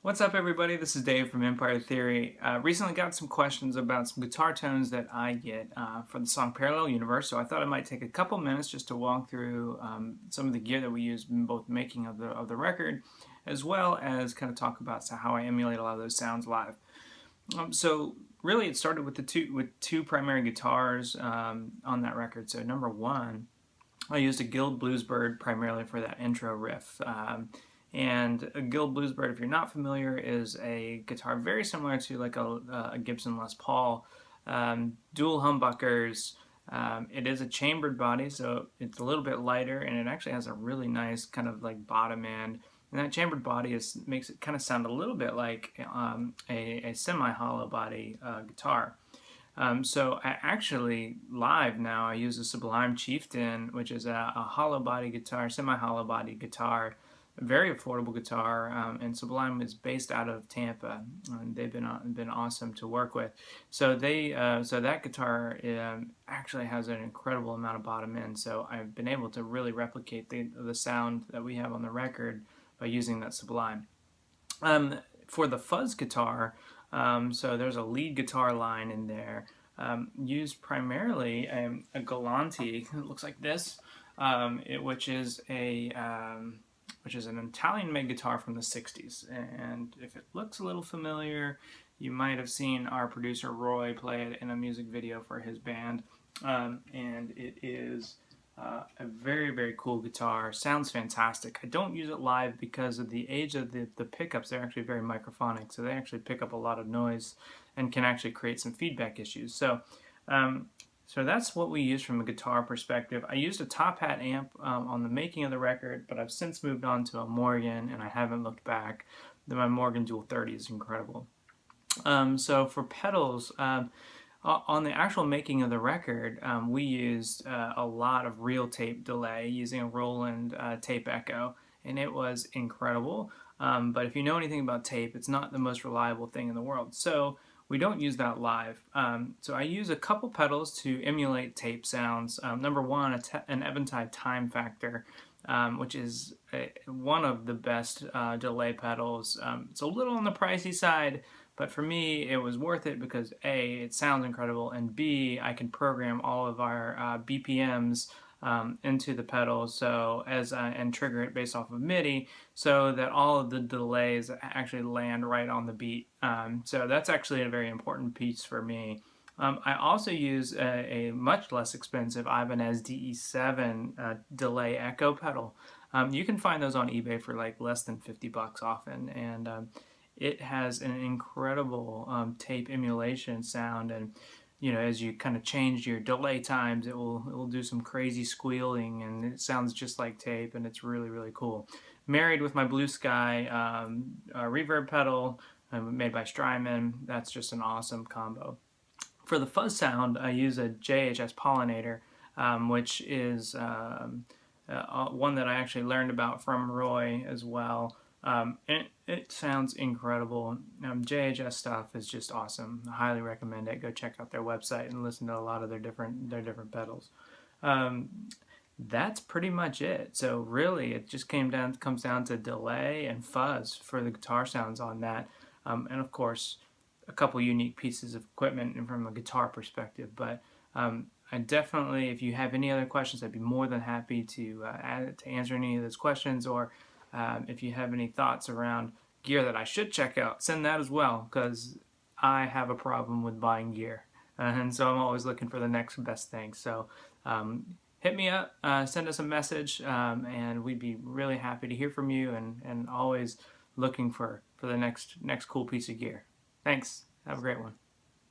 What's up, everybody? This is Dave from Empire Theory. Recently got some questions about some guitar tones that I get for the song Parallel Universe, so I thought I might take a couple minutes just to walk through some of the gear that we use in both making of the record, as well as kind of talk about how I emulate a lot of those sounds live. So really, it started with two primary guitars on that record. So number one, I used a Guild Bluesbird primarily for that intro riff. And a Guild Bluesbird, if you're not familiar, is a guitar very similar to like a Gibson Les Paul. Dual humbuckers. It is a chambered body, so it's a little bit lighter, and it actually has a really nice kind of like bottom end. And that chambered body makes it kind of sound a little bit like a semi-hollow body guitar. So I actually live now I use a Sublime Chieftain, which is a hollow body guitar, semi-hollow body guitar, a very affordable guitar, and Sublime is based out of Tampa, and they've been awesome to work with. So so that guitar actually has an incredible amount of bottom end. So I've been able to really replicate the sound that we have on the record by using that Sublime. For the fuzz guitar, so there's a lead guitar line in there, used primarily a Galanti. It looks like this, which is an Italian-made guitar from the '60s. And if it looks a little familiar, you might have seen our producer Roy play it in a music video for his band. And it is a very, very cool guitar. Sounds fantastic. I don't use it live because of the age of the pickups. They're actually very microphonic, so they actually pick up a lot of noise and can actually create some feedback issues. So that's what we use from a guitar perspective. I used a Top Hat amp on the making of the record, but I've since moved on to a Morgan, and I haven't looked back. My Morgan Dual 30 is incredible. So for pedals, on the actual making of the record, we used a lot of real tape delay using a Roland Tape Echo, and it was incredible. But if you know anything about tape, it's not the most reliable thing in the world. So we don't use that live. So I use a couple pedals to emulate tape sounds. Number one, an Eventide Time Factor, which is one of the best delay pedals. It's a little on the pricey side, but for me, it was worth it because A, it sounds incredible, and B, I can program all of our BPMs into the pedal, and trigger it based off of MIDI, so that all of the delays actually land right on the beat. So that's actually a very important piece for me. I also use a much less expensive Ibanez DE7 delay echo pedal. You can find those on eBay for like less than $50 often, and it has an incredible tape emulation sound. And as you kind of change your delay times, it will do some crazy squealing, and it sounds just like tape, and it's really, really cool. Married with my Blue Sky reverb pedal made by Strymon. That's just an awesome combo. For the fuzz sound, I use a JHS Pollinator, which is one that I actually learned about from Roy as well. It sounds incredible. JHS stuff is just awesome. I highly recommend it. Go check out their website and listen to a lot of their different pedals. Um, that's pretty much it. So really, it just comes down to delay and fuzz for the guitar sounds on that, and of course, a couple unique pieces of equipment and from a guitar perspective. But I definitely, if you have any other questions, I'd be more than happy to answer any of those questions, or if you have any thoughts around gear that I should check out, send that as well, because I have a problem with buying gear, and so I'm always looking for the next best thing. So hit me up, send us a message, and we'd be really happy to hear from you, and always looking for the next cool piece of gear. Thanks. Have a great one.